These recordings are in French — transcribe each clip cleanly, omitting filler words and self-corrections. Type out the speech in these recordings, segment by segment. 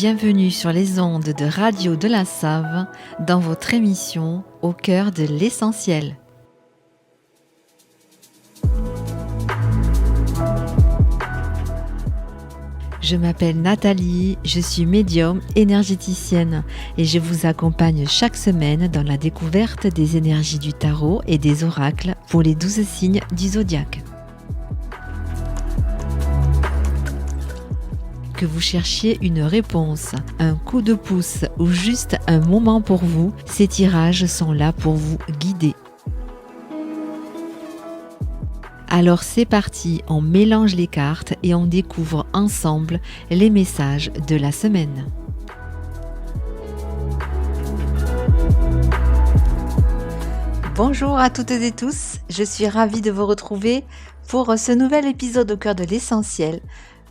Bienvenue sur les ondes de Radio de la Save dans votre émission Au cœur de l'essentiel. Je m'appelle Nathalie, je suis médium énergéticienne et je vous accompagne chaque semaine dans la découverte des énergies du tarot et des oracles pour les 12 signes du zodiaque. Que vous cherchiez une réponse, un coup de pouce ou juste un moment pour vous, ces tirages sont là pour vous guider. Alors c'est parti, on mélange les cartes et on découvre ensemble les messages de la semaine. Bonjour à toutes et tous, je suis ravie de vous retrouver pour ce nouvel épisode au cœur de l'essentiel.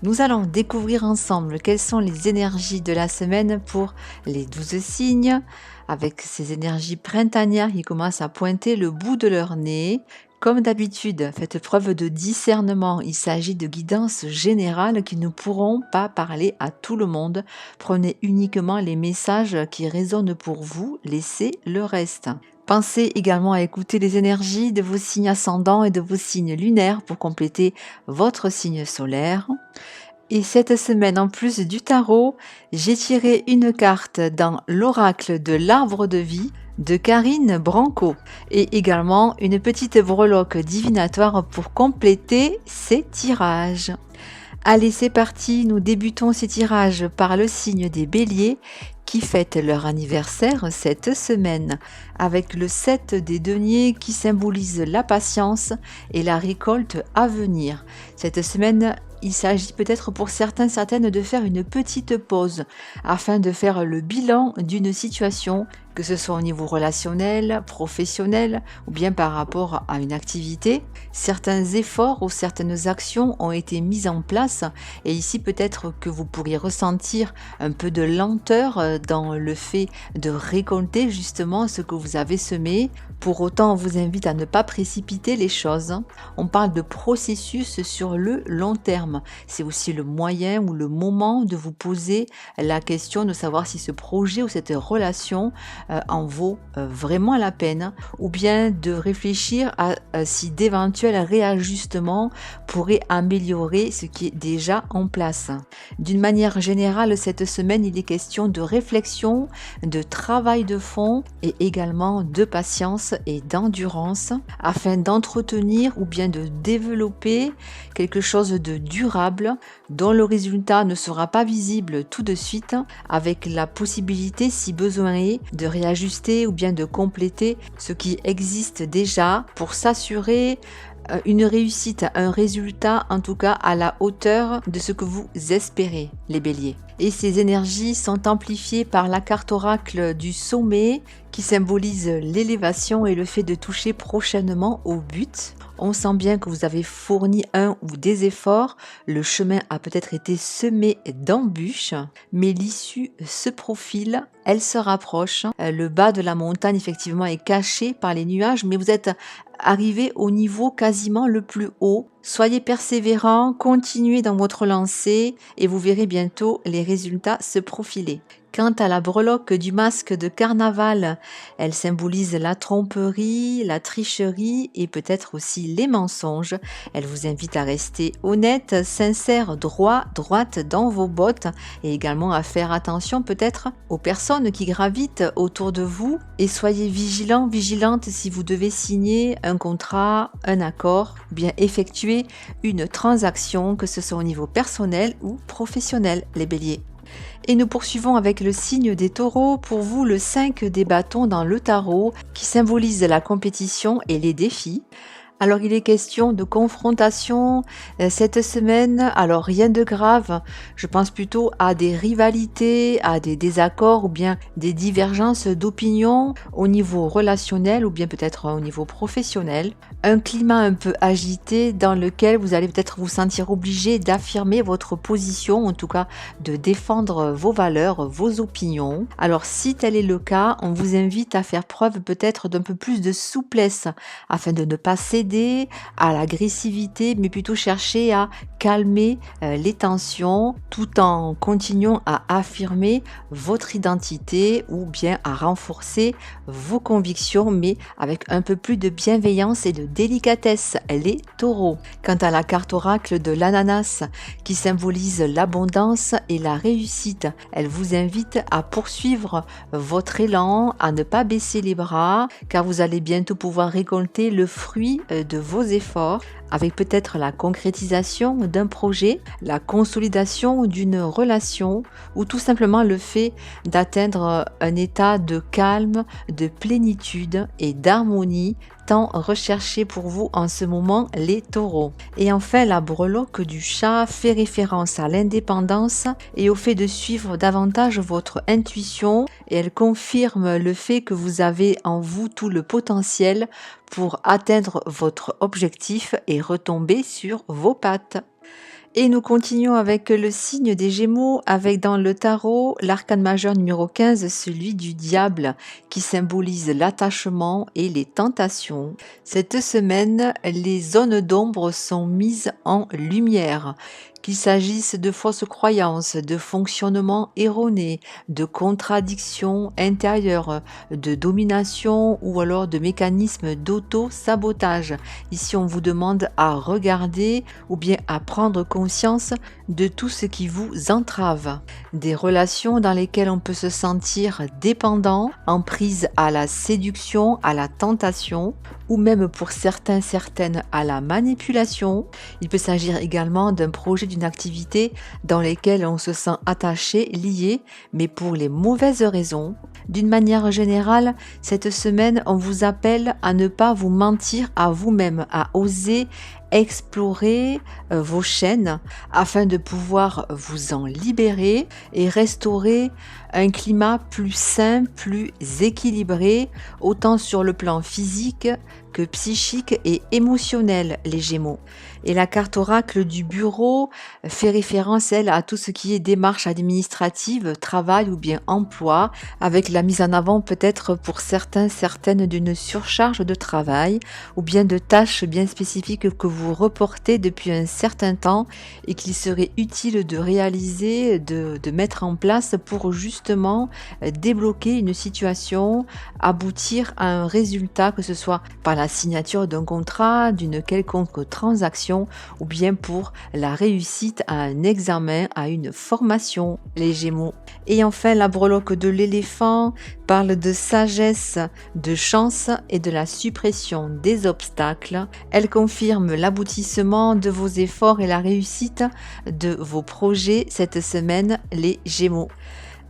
Nous allons découvrir ensemble quelles sont les énergies de la semaine pour les 12 signes, avec ces énergies printanières qui commencent à pointer le bout de leur nez. Comme d'habitude, faites preuve de discernement, il s'agit de guidance générale qui ne pourront pas parler à tout le monde. Prenez uniquement les messages qui résonnent pour vous, laissez le reste. Pensez également à écouter les énergies de vos signes ascendants et de vos signes lunaires pour compléter votre signe solaire. Et cette semaine, en plus du tarot, j'ai tiré une carte dans l'oracle de l'arbre de vie de Karine Branco et également une petite breloque divinatoire pour compléter ces tirages. Allez, c'est parti, nous débutons ces tirages par le signe des béliers qui fêtent leur anniversaire cette semaine, avec le 7 des deniers qui symbolise la patience et la récolte à venir. Cette semaine, il s'agit peut-être pour certaines de faire une petite pause afin de faire le bilan d'une situation, que ce soit au niveau relationnel, professionnel ou bien par rapport à une activité. Certains efforts ou certaines actions ont été mises en place et ici peut-être que vous pourriez ressentir un peu de lenteur dans le fait de récolter justement ce que vous avez semé. Pour autant, on vous invite à ne pas précipiter les choses. On parle de processus sur le long terme. C'est aussi le moyen ou le moment de vous poser la question de savoir si ce projet ou cette relation en vaut vraiment la peine, ou bien de réfléchir à si d'éventuels réajustements pourraient améliorer ce qui est déjà en place. D'une manière générale, cette semaine, il est question de réflexion, de travail de fond et également de patience et d'endurance afin d'entretenir ou bien de développer quelque chose de durable dont le résultat ne sera pas visible tout de suite, avec la possibilité, si besoin est, de réajuster ou bien de compléter ce qui existe déjà pour s'assurer une réussite, un résultat en tout cas à la hauteur de ce que vous espérez, les béliers. Et ces énergies sont amplifiées par la carte oracle du sommet qui symbolise l'élévation et le fait de toucher prochainement au but. On sent bien que vous avez fourni un ou des efforts, le chemin a peut-être été semé d'embûches, mais l'issue se profile, elle se rapproche. Le bas de la montagne effectivement est caché par les nuages, mais vous êtes arrivé au niveau quasiment le plus haut. Soyez persévérants, continuez dans votre lancée et vous verrez bientôt les résultats se profiler. Quant à la breloque du masque de carnaval, elle symbolise la tromperie, la tricherie et peut-être aussi les mensonges. Elle vous invite à rester honnête, sincère, droite dans vos bottes et également à faire attention peut-être aux personnes qui gravitent autour de vous et soyez vigilants, vigilantes si vous devez signer un contrat, un accord, ou bien effectuer une transaction, que ce soit au niveau personnel ou professionnel, les béliers. Et nous poursuivons avec le signe des taureaux. Pour vous, le 5 des bâtons dans le tarot qui symbolise la compétition et les défis. Alors il est question de confrontation cette semaine, alors rien de grave, je pense plutôt à des rivalités, à des désaccords ou bien des divergences d'opinion au niveau relationnel ou bien peut-être au niveau professionnel. Un climat un peu agité dans lequel vous allez peut-être vous sentir obligé d'affirmer votre position, en tout cas de défendre vos valeurs, vos opinions. Alors si tel est le cas, on vous invite à faire preuve peut-être d'un peu plus de souplesse afin de ne pas céder céder à l'agressivité, mais plutôt chercher à calmer les tensions tout en continuant à affirmer votre identité ou bien à renforcer vos convictions, mais avec un peu plus de bienveillance et de délicatesse, les taureaux. Quant à la carte oracle de l'ananas, qui symbolise l'abondance et la réussite, elle vous invite à poursuivre votre élan, à ne pas baisser les bras, car vous allez bientôt pouvoir récolter le fruit de vos efforts, avec peut-être la concrétisation d'un projet, la consolidation d'une relation ou tout simplement le fait d'atteindre un état de calme, de plénitude et d'harmonie tant recherché pour vous en ce moment, les taureaux. Et enfin, la breloque du chat fait référence à l'indépendance et au fait de suivre davantage votre intuition, et elle confirme le fait que vous avez en vous tout le potentiel pour atteindre votre objectif et retomber sur vos pattes. Et nous continuons avec le signe des Gémeaux, avec dans le tarot l'arcane majeur numéro 15, celui du diable, qui symbolise l'attachement et les tentations. Cette semaine, les zones d'ombre sont mises en lumière. Qu'il s'agisse de fausses croyances, de fonctionnements erronés, de contradictions intérieures, de domination ou alors de mécanismes d'auto-sabotage. Ici, on vous demande à regarder ou bien à prendre conscience de tout ce qui vous entrave. Des relations dans lesquelles on peut se sentir dépendant, en prise à la séduction, à la tentation, ou même pour certains, certaines à la manipulation. Il peut s'agir également d'un projet, d'une activité dans lesquelles on se sent attaché, lié, mais pour les mauvaises raisons. D'une manière générale, cette semaine, on vous appelle à ne pas vous mentir à vous-même, à oser explorer vos chaînes afin de pouvoir vous en libérer et restaurer un climat plus sain, plus équilibré, autant sur le plan physique que psychique et émotionnel, les Gémeaux. Et la carte oracle du bureau fait référence, elle, à tout ce qui est démarche administrative, travail ou bien emploi, avec la mise en avant peut-être pour certains, certaines d'une surcharge de travail ou bien de tâches bien spécifiques que vous reportez depuis un certain temps et qu'il serait utile de réaliser, de mettre en place pour justement débloquer une situation, aboutir à un résultat, que ce soit par la signature d'un contrat, d'une quelconque transaction ou bien pour la réussite à un examen, à une formation, les Gémeaux. Et enfin, la breloque de l'éléphant parle de sagesse, de chance et de la suppression des obstacles. Elle confirme l'aboutissement de vos efforts et la réussite de vos projets cette semaine, les Gémeaux.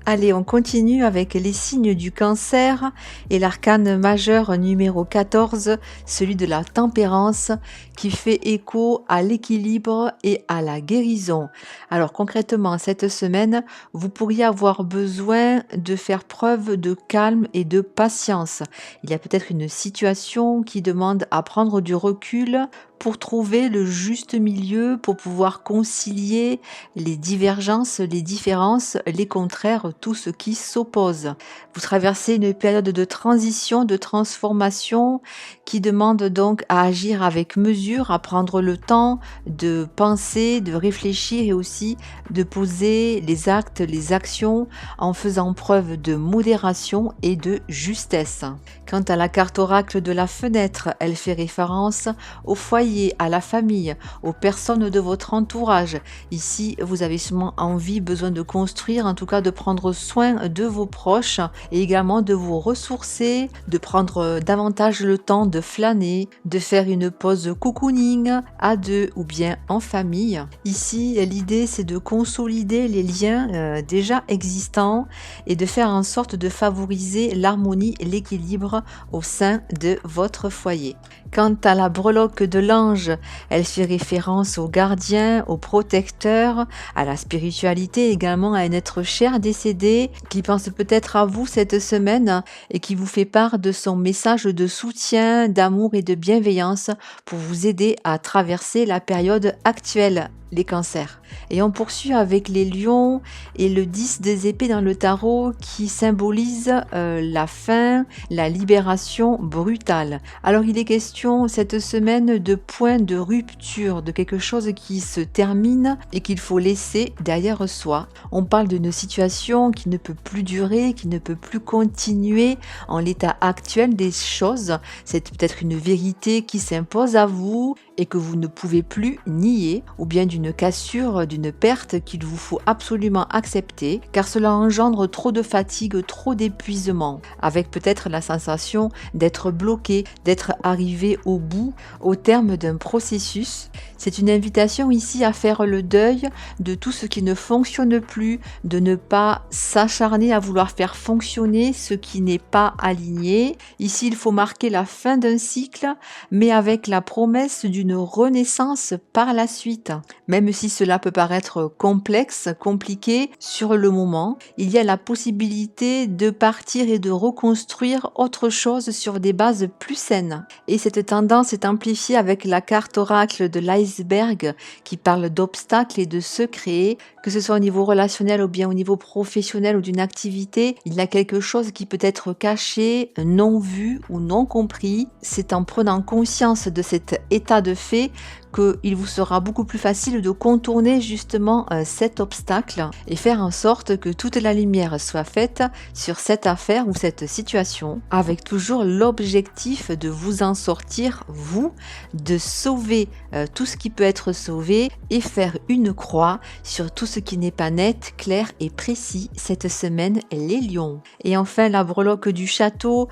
Allez, on continue avec les signes du cancer et l'arcane majeur numéro 14, celui de la tempérance, qui fait écho à l'équilibre et à la guérison. Alors concrètement, cette semaine, vous pourriez avoir besoin de faire preuve de calme et de patience. Il y a peut-être une situation qui demande à prendre du recul pour trouver le juste milieu, pour pouvoir concilier les divergences, les différences, les contraires, tout ce qui s'oppose. Vous traversez une période de transition, de transformation qui demande donc à agir avec mesure, à prendre le temps de penser, de réfléchir et aussi de poser les actes, les actions en faisant preuve de modération et de justesse. Quant à la carte oracle de la fenêtre, elle fait référence au foyer, à la famille, aux personnes de votre entourage. Ici, vous avez sûrement envie, besoin de construire, en tout cas de prendre soin de vos proches et également de vous ressourcer, de prendre davantage le temps de flâner, de faire une pause cocooning à deux ou bien en famille. Ici, l'idée c'est de consolider les liens déjà existants et de faire en sorte de favoriser l'harmonie et l'équilibre au sein de votre foyer. Quant à la breloque de l'ange, elle fait référence aux gardiens, aux protecteurs, à la spiritualité, également à un être cher décédé qui pense peut-être à vous cette semaine et qui vous fait part de son message de soutien, d'amour et de bienveillance pour vous aider à traverser la période actuelle. les cancers. Et on poursuit avec les lions et le 10 des épées dans le tarot qui symbolise la fin, la libération brutale. Alors il est question cette semaine de point de rupture, de quelque chose qui se termine et qu'il faut laisser derrière soi. On parle d'une situation qui ne peut plus durer, qui ne peut plus continuer en l'état actuel des choses. C'est peut-être une vérité qui s'impose à vous et que vous ne pouvez plus nier, ou bien d'une cassure, d'une perte qu'il vous faut absolument accepter, car cela engendre trop de fatigue, trop d'épuisement, avec peut-être la sensation d'être bloqué, d'être arrivé au bout, au terme d'un processus. C'est une invitation ici à faire le deuil de tout ce qui ne fonctionne plus, de ne pas s'acharner à vouloir faire fonctionner ce qui n'est pas aligné. Ici, il faut marquer la fin d'un cycle, mais avec la promesse d'une renaissance par la suite. Même si cela peut paraître complexe, compliqué sur le moment, il y a la possibilité de partir et de reconstruire autre chose sur des bases plus saines. Et cette tendance est amplifiée avec la carte oracle de l'iceberg qui parle d'obstacles et de secrets, que ce soit au niveau relationnel ou bien au niveau professionnel ou d'une activité. Il y a quelque chose qui peut être caché, non vu ou non compris. C'est en prenant conscience de cet état de fait qu'il vous sera beaucoup plus facile de contourner justement cet obstacle et faire en sorte que toute la lumière soit faite sur cette affaire ou cette situation, avec toujours l'objectif de vous en sortir, vous, de sauver tout ce qui peut être sauvé et faire une croix sur tout ce qui n'est pas net, clair et précis cette semaine, les lions. Et enfin, la breloque du château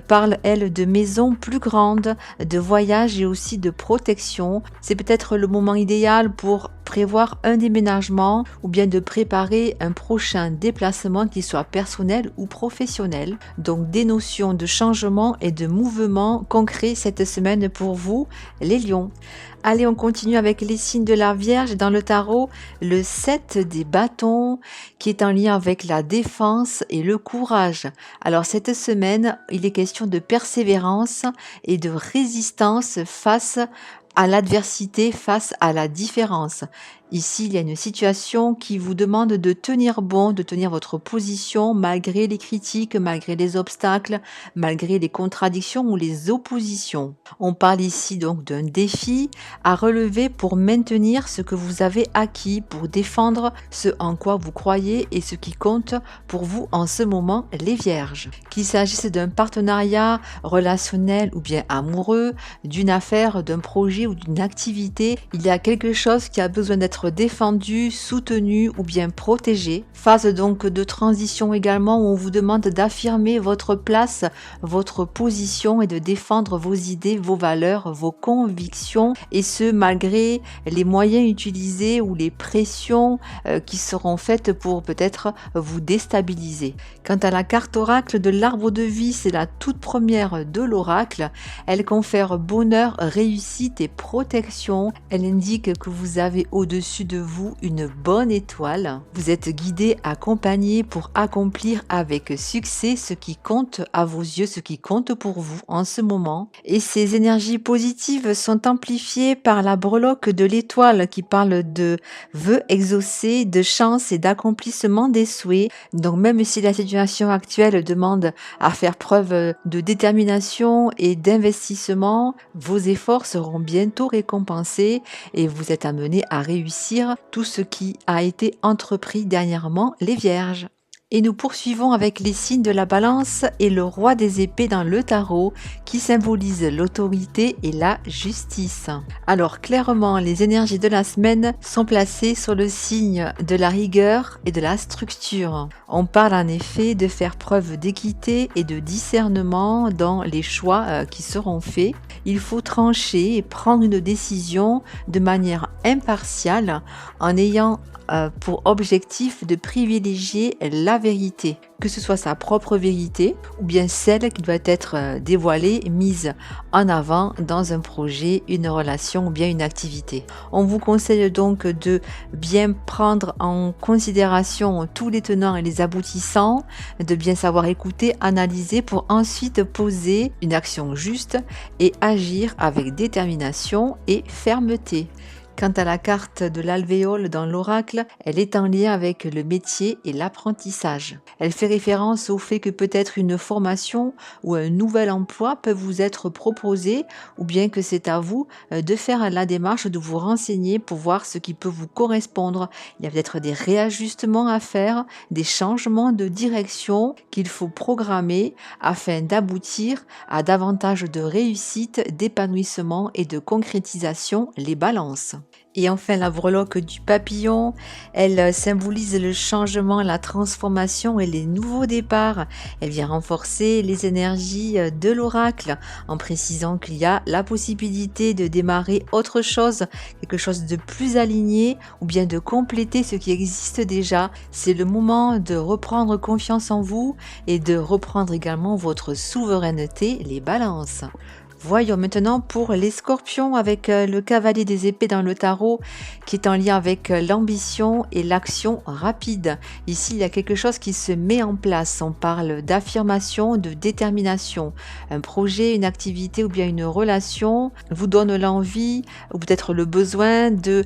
parle, elle, de maisons plus grandes, de voyages et aussi de protection. C'est peut-être le moment idéal pour prévoir un déménagement ou bien de préparer un prochain déplacement qui soit personnel ou professionnel. Donc des notions de changement et de mouvement concrets cette semaine pour vous, les lions. Allez, on continue avec les signes de la Vierge. Dans le tarot, le 7 des bâtons qui est en lien avec la défense et le courage. Alors cette semaine, il est question de persévérance et de résistance face à l'adversité, face à la différence. Ici, il y a une situation qui vous demande de tenir bon, de tenir votre position malgré les critiques, malgré les obstacles, malgré les contradictions ou les oppositions. On parle ici donc d'un défi à relever pour maintenir ce que vous avez acquis, pour défendre ce en quoi vous croyez et ce qui compte pour vous en ce moment, les Vierges. Qu'il s'agisse d'un partenariat relationnel ou bien amoureux, d'une affaire, d'un projet ou d'une activité, il y a quelque chose qui a besoin d'être défendu, soutenu ou bien protégé. Phase donc de transition également où on vous demande d'affirmer votre place, votre position et de défendre vos idées, vos valeurs, vos convictions et ce malgré les moyens utilisés ou les pressions qui seront faites pour peut-être vous déstabiliser. Quant à la carte oracle de l'arbre de vie, c'est la toute première de l'oracle. Elle confère bonheur, réussite et protection. Elle indique que vous avez au-dessus de vous une bonne étoile. Vous êtes guidé, accompagné pour accomplir avec succès ce qui compte à vos yeux, ce qui compte pour vous en ce moment. Et ces énergies positives sont amplifiées par la breloque de l'étoile qui parle de vœux exaucés, de chance et d'accomplissement des souhaits. Donc même si la situation actuelle demande à faire preuve de détermination et d'investissement, vos efforts seront bientôt récompensés et vous êtes amenés à réussir tout ce qui a été entrepris dernièrement, les Vierges. Et nous poursuivons avec les signes de la Balance et le roi des épées dans le tarot qui symbolise l'autorité et la justice. Alors clairement, les énergies de la semaine sont placées sur le signe de la rigueur et de la structure. On parle en effet de faire preuve d'équité et de discernement dans les choix qui seront faits. Il faut trancher et prendre une décision de manière impartiale en ayant pour objectif de privilégier la vérité, que ce soit sa propre vérité ou bien celle qui doit être dévoilée, mise en avant dans un projet, une relation ou bien une activité. On vous conseille donc de bien prendre en considération tous les tenants et les aboutissants, de bien savoir écouter, analyser pour ensuite poser une action juste et agir avec détermination et fermeté. Quant à la carte de l'alvéole dans l'oracle, elle est en lien avec le métier et l'apprentissage. Elle fait référence au fait que peut-être une formation ou un nouvel emploi peut vous être proposé ou bien que c'est à vous de faire la démarche de vous renseigner pour voir ce qui peut vous correspondre. Il y a peut-être des réajustements à faire, des changements de direction qu'il faut programmer afin d'aboutir à davantage de réussite, d'épanouissement et de concrétisation, les balances. Et enfin, la breloque du papillon, elle symbolise le changement, la transformation et les nouveaux départs. Elle vient renforcer les énergies de l'oracle en précisant qu'il y a la possibilité de démarrer autre chose, quelque chose de plus aligné ou bien de compléter ce qui existe déjà. C'est le moment de reprendre confiance en vous et de reprendre également votre souveraineté, les balances. Voyons maintenant pour les scorpions avec le cavalier des épées dans le tarot qui est en lien avec l'ambition et l'action rapide. Ici, il y a quelque chose qui se met en place. On parle d'affirmation, de détermination. Un projet, une activité ou bien une relation vous donne l'envie ou peut-être le besoin de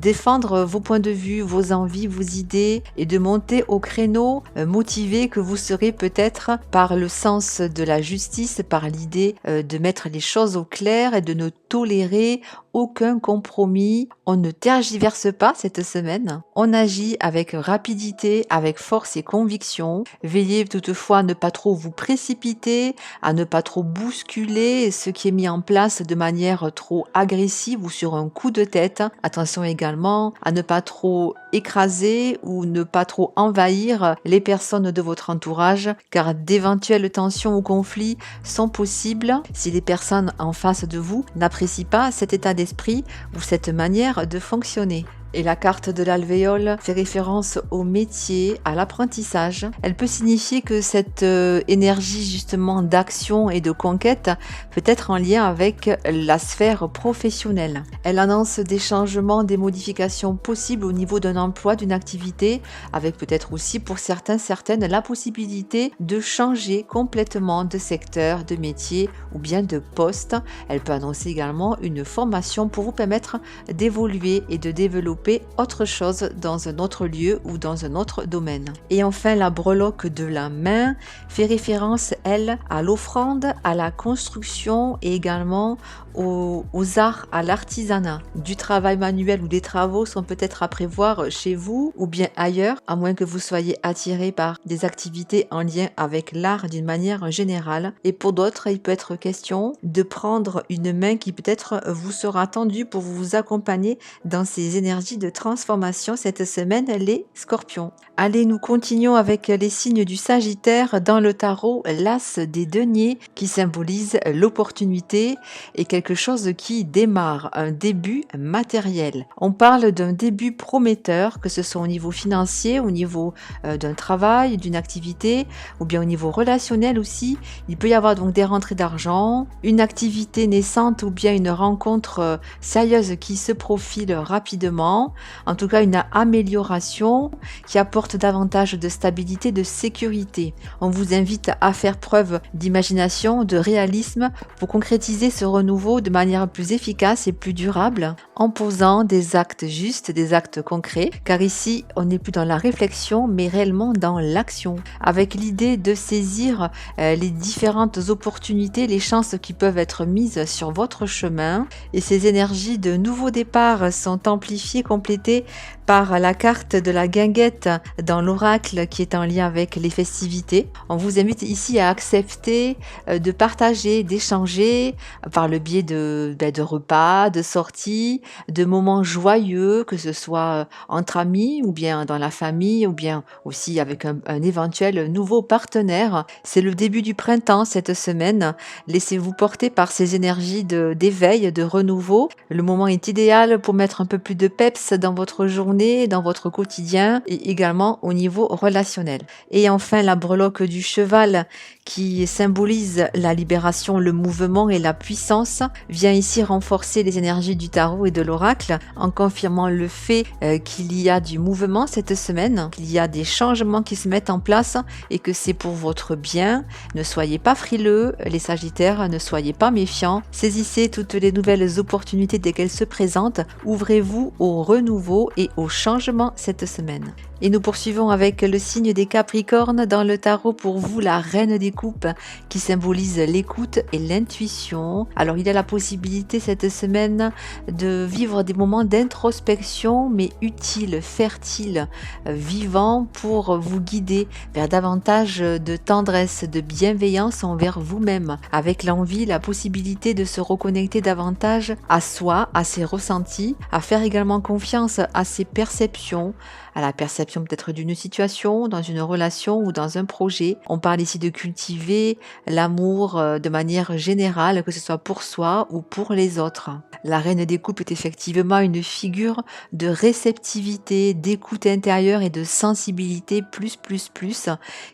défendre vos points de vue, vos envies, vos idées et de monter au créneau motivé que vous serez peut-être par le sens de la justice, par l'idée de mettre les choses au clair et de ne tolérer aucun compromis. On ne tergiverse pas cette semaine. On agit avec rapidité, avec force et conviction. Veillez toutefois à ne pas trop vous précipiter, à ne pas trop bousculer ce qui est mis en place de manière trop agressive ou sur un coup de tête. Attention également à ne pas trop écraser ou ne pas trop envahir les personnes de votre entourage, car d'éventuelles tensions ou conflits sont possibles si les personnes en face de vous n'apprécient pas cet état d'esprit ou cette manière de fonctionner. Et la carte de l'alvéole fait référence au métier, à l'apprentissage. Elle peut signifier que cette énergie justement d'action et de conquête peut être en lien avec la sphère professionnelle. Elle annonce des changements, des modifications possibles au niveau d'un emploi, d'une activité, avec peut-être aussi pour certaines la possibilité de changer complètement de secteur, de métier ou bien de poste. Elle peut annoncer également une formation pour vous permettre d'évoluer et de développer autre chose dans un autre lieu ou dans un autre domaine. Et enfin, la breloque de la main fait référence, elle, à l'offrande, à la construction et également aux arts, à l'artisanat. Du travail manuel ou des travaux sont peut-être à prévoir chez vous ou bien ailleurs, à moins que vous soyez attiré par des activités en lien avec l'art d'une manière générale. Et pour d'autres, il peut être question de prendre une main qui peut-être vous sera tendue pour vous accompagner dans ces énergies de transformation cette semaine, les scorpions. Allez, nous continuons avec les signes du Sagittaire dans le tarot, l'as des deniers qui symbolise l'opportunité et quelque chose qui démarre, un début matériel. On parle d'un début prometteur, que ce soit au niveau financier, au niveau d'un travail, d'une activité ou bien au niveau relationnel aussi. Il peut y avoir donc des rentrées d'argent, une activité naissante ou bien une rencontre sérieuse qui se profile rapidement. En tout cas, une amélioration qui apporte davantage de stabilité, de sécurité. On vous invite à faire preuve d'imagination, de réalisme pour concrétiser ce renouveau de manière plus efficace et plus durable en posant des actes justes, des actes concrets, car ici, on n'est plus dans la réflexion, mais réellement dans l'action, avec l'idée de saisir les différentes opportunités, les chances qui peuvent être mises sur votre chemin. Et ces énergies de nouveau départ sont amplifiées, complétées par la carte de la guinguette dans l'oracle qui est en lien avec les festivités. On vous invite ici à accepter de partager, d'échanger par le biais de repas, de sorties, de moments joyeux, que ce soit entre amis ou bien dans la famille ou bien aussi avec un éventuel nouveau partenaire. C'est le début du printemps cette semaine. Laissez-vous porter par ces énergies d'éveil, de renouveau. Le moment est idéal pour mettre un peu plus de peps peps dans votre journée, dans votre quotidien et également au niveau relationnel. Et enfin, la breloque du cheval qui symbolise la libération, le mouvement et la puissance vient ici renforcer les énergies du tarot et de l'oracle en confirmant le fait qu'il y a du mouvement cette semaine, qu'il y a des changements qui se mettent en place et que c'est pour votre bien. Ne soyez pas frileux, les Sagittaires, ne soyez pas méfiants. Saisissez toutes les nouvelles opportunités dès qu'elles se présentent. Ouvrez-vous au renouveau et au changement cette semaine. Et nous poursuivons avec le signe des Capricornes dans le tarot pour vous, la reine des coupes qui symbolise l'écoute et l'intuition. Alors il y a la possibilité cette semaine de vivre des moments d'introspection mais utiles, fertiles, vivants pour vous guider vers davantage de tendresse, de bienveillance envers vous-même, avec l'envie, la possibilité de se reconnecter davantage à soi, à ses ressentis, à faire également confiance à ses perceptions, à la perception peut-être d'une situation, dans une relation ou dans un projet. On parle ici de cultiver l'amour de manière générale, que ce soit pour soi ou pour les autres. La reine des coupes est effectivement une figure de réceptivité, d'écoute intérieure et de sensibilité plus,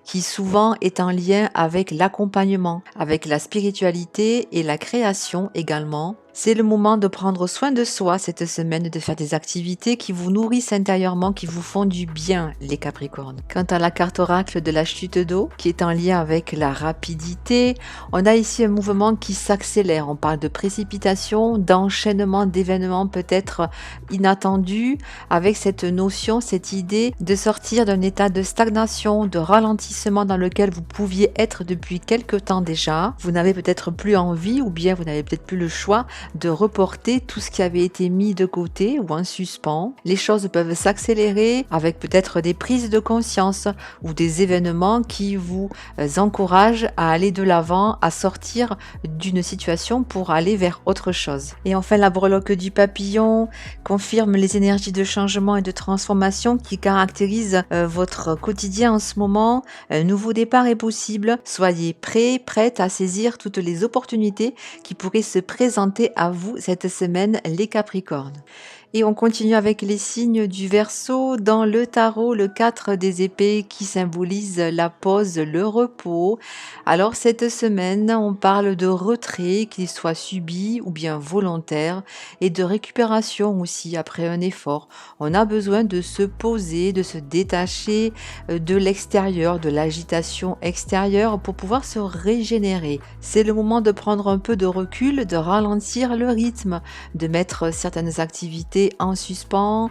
qui souvent est en lien avec l'accompagnement, avec la spiritualité et la création également. C'est le moment de prendre soin de soi cette semaine, de faire des activités qui vous nourrissent intérieurement, qui vous font du bien, les Capricornes. Quant à la carte oracle de la chute d'eau, qui est en lien avec la rapidité, on a ici un mouvement qui s'accélère. On parle de précipitation, d'enchaînement d'événements peut-être inattendus, avec cette notion, cette idée de sortir d'un état de stagnation, de ralentissement dans lequel vous pouviez être depuis quelque temps déjà. Vous n'avez peut-être plus envie ou bien vous n'avez peut-être plus le choix de reporter tout ce qui avait été mis de côté ou en suspens. Les choses peuvent s'accélérer avec peut-être des prises de conscience ou des événements qui vous encouragent à aller de l'avant, à sortir d'une situation pour aller vers autre chose. Et enfin, la breloque du papillon confirme les énergies de changement et de transformation qui caractérisent votre quotidien en ce moment. Un nouveau départ est possible. Soyez prêts, prêtes à saisir toutes les opportunités qui pourraient se présenter à vous cette semaine, les Capricornes. Et on continue avec les signes du Verseau dans le tarot, le 4 des épées qui symbolise la pause, le repos. Alors cette semaine, on parle de retrait, qu'il soit subi ou bien volontaire, et de récupération aussi après un effort. On a besoin de se poser, de se détacher de l'extérieur, de l'agitation extérieure pour pouvoir se régénérer. C'est le moment de prendre un peu de recul, de ralentir le rythme, de mettre certaines activités en suspens,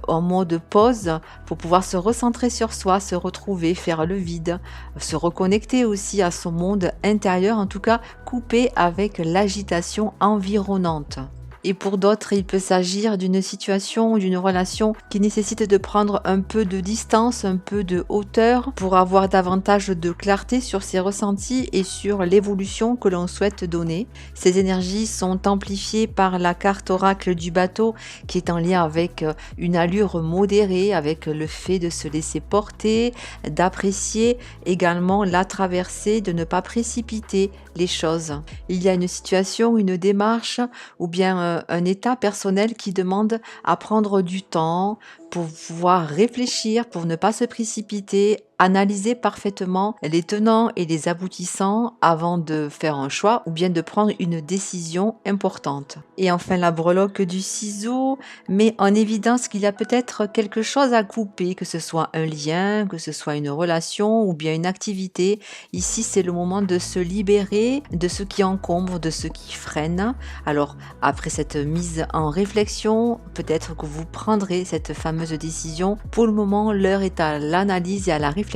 en mode pause, pour pouvoir se recentrer sur soi, se retrouver, faire le vide, se reconnecter aussi à son monde intérieur, en tout cas couper avec l'agitation environnante. Et pour d'autres, il peut s'agir d'une situation ou d'une relation qui nécessite de prendre un peu de distance, un peu de hauteur pour avoir davantage de clarté sur ses ressentis et sur l'évolution que l'on souhaite donner. Ces énergies sont amplifiées par la carte oracle du bateau qui est en lien avec une allure modérée, avec le fait de se laisser porter, d'apprécier également la traversée, de ne pas précipiter les choses. Il y a une situation, une démarche ou bien un état personnel qui demande à prendre du temps pour pouvoir réfléchir, pour ne pas se précipiter, analyser parfaitement les tenants et les aboutissants avant de faire un choix ou bien de prendre une décision importante. Et enfin, la breloque du ciseau met en évidence qu'il y a peut-être quelque chose à couper, que ce soit un lien, que ce soit une relation ou bien une activité. Ici, c'est le moment de se libérer de ce qui encombre, de ce qui freine. Alors, après cette mise en réflexion, peut-être que vous prendrez cette fameuse décision. Pour le moment, l'heure est à l'analyse et à la réflexion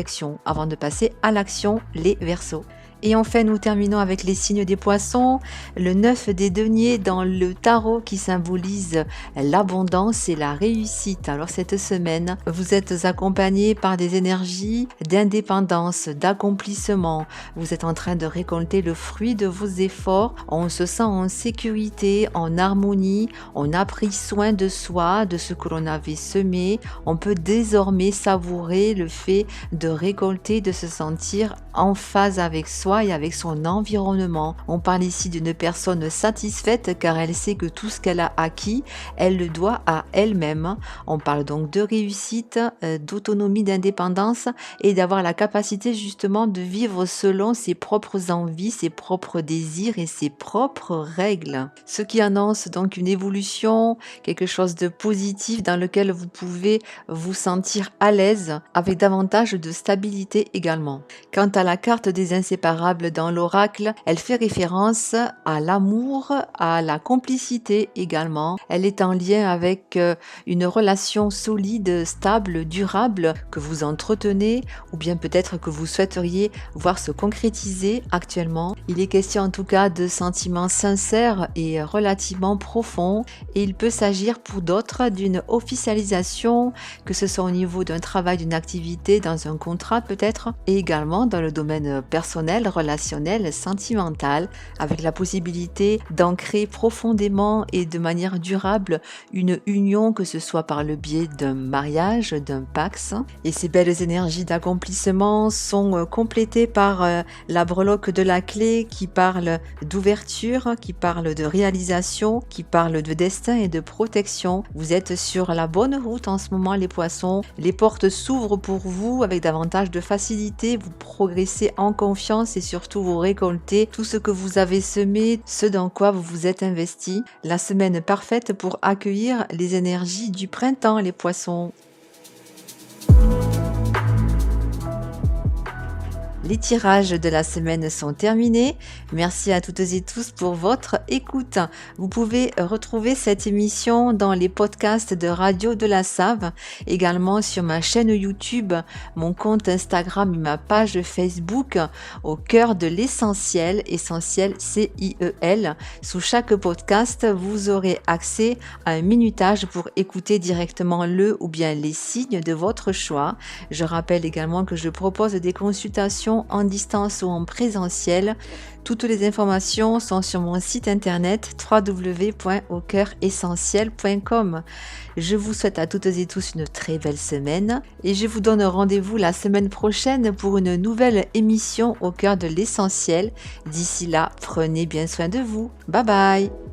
avant de passer à l'action, les Verseaux. Et enfin, nous terminons avec les signes des poissons, le 9 des deniers dans le tarot qui symbolise l'abondance et la réussite. Alors cette semaine, vous êtes accompagné par des énergies d'indépendance, d'accomplissement. Vous êtes en train de récolter le fruit de vos efforts. On se sent en sécurité, en harmonie. On a pris soin de soi, de ce que l'on avait semé. On peut désormais savourer le fait de récolter, de se sentir en phase avec soi soi et avec son environnement. On parle ici d'une personne satisfaite car elle sait que tout ce qu'elle a acquis, elle le doit à elle-même. On parle donc de réussite, d'autonomie, d'indépendance et d'avoir la capacité justement de vivre selon ses propres envies, ses propres désirs et ses propres règles. Ce qui annonce donc une évolution, quelque chose de positif dans lequel vous pouvez vous sentir à l'aise avec davantage de stabilité également. Quant à la carte des inséparables dans l'oracle, elle fait référence à l'amour, à la complicité également. Elle est en lien avec une relation solide, stable, durable que vous entretenez ou bien peut-être que vous souhaiteriez voir se concrétiser actuellement. Il est question en tout cas de sentiments sincères et relativement profonds et il peut s'agir pour d'autres d'une officialisation, que ce soit au niveau d'un travail, d'une activité, dans un contrat peut-être, et également dans le domaine personnel, relationnel, sentimental, avec la possibilité d'ancrer profondément et de manière durable une union, que ce soit par le biais d'un mariage, d'un pax. Et ces belles énergies d'accomplissement sont complétées par la breloque de la clé qui parle d'ouverture, qui parle de réalisation, qui parle de destin et de protection. Vous êtes sur la bonne route en ce moment les poissons. Les portes s'ouvrent pour vous avec davantage de facilité. Vous progressez en confiance et surtout vous récoltez tout ce que vous avez semé, ce dans quoi vous vous êtes investi. La semaine parfaite pour accueillir les énergies du printemps les poissons. Les tirages de la semaine sont terminés. Merci à toutes et tous pour votre écoute. Vous pouvez retrouver cette émission dans les podcasts de Radio de la Save, également sur ma chaîne YouTube, mon compte Instagram et ma page Facebook au cœur de l'essentiel, essentiel CIEL. Sous chaque podcast, vous aurez accès à un minutage pour écouter directement le ou bien les signes de votre choix. Je rappelle également que je propose des consultations en distance ou en présentiel. Toutes les informations sont sur mon site internet www.aucoeuressentiel.com. Je vous souhaite à toutes et tous une très belle semaine et je vous donne rendez-vous la semaine prochaine pour une nouvelle émission au cœur de l'essentiel. D'ici là, prenez bien soin de vous. Bye bye!